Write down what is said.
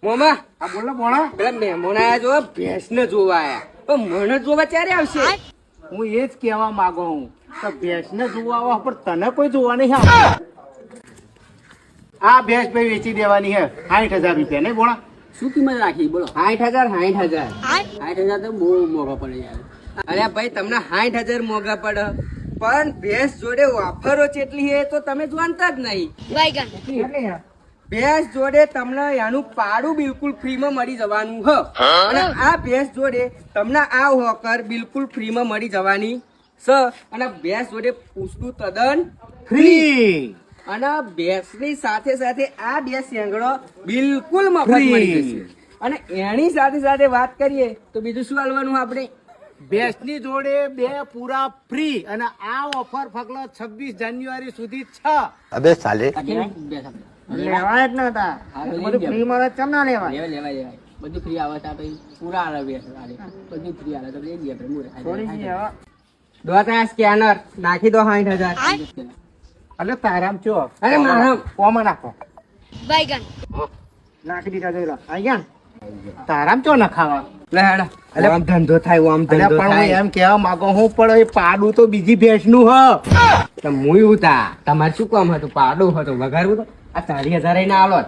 મોમા હા બોલો ભોણા. પેલા મહેમાન આયા જો ભેંસ ને જોવા આયા પણ મને જોવા ક્યારે આવશે? હું એ જ કહેવા માંગુ હું કે ભેંસને જોવા આવો પણ તને કોઈ જોવા નહીં આવે. આ ભેંસ ભાઈ વેચી દેવાની હે 60,000 રૂપિયા નહીં ભોણા? શું કિંમત રાખી બોલો? 60,000 60,000 તો બહુ મોંઘા પડે યાર. અરે ભાઈ તમને 60,000 મોંઘા પડે પણ ભેંસ જોડે ઓફરો ચેટલી હે તો તમે જાણતા જ નહીં. ભેંસ જોડે તમને એનું પાડું બિલકુલ ફ્રીમાં મળી જવાનું હ અને આ ભેંસ જોડે તમને આ હોકર બિલકુલ ફ્રીમાં મળી જવાની સ અને ભેંસ જોડે પૂછતું તદ્દન ફ્રી. અને ભેંસની સાથે સાથે આ બે શેંગડો બિલકુલ મફત મળી જશે અને એની સાથે સાથે વાત કરીએ તો બીજું શું હાલવાનું આપણે? ભેંસની જોડે 2 પૂરા ફ્રી અને આ ઓફર ફક્ત 26 જાન્યુઆરી સુધી છે. લેવાય જ નતા. બધું ફ્રી માં ચમ ના લેવાય. લેવાય બધું ફ્રી આવે તો પછી પૂરા આવે બધું ફ્રી આવે તો લઈ લઈએ થોડી જી હવે. દો ત્યાં સ્કેનર નાખી દો 60,000. અલે તારામ ચો અરે મારા કોમાં નાખો. નાખી દીધા જોઈ લો. અહીંયા ને? તારામ ચો નખાવા. લે હેડા. અલે આમ ધંધો થાય આમ અલ્યા ધંધો પણ હું થાય એમ કહેવા માંગુ હું પણ એ પાડું તો બીજી ભેંસ નું હ. તો મુય ઉતા તમારે શું કામ હતું? પાડું હતું વઘારવું તો આ 40,000 ના આલો જ.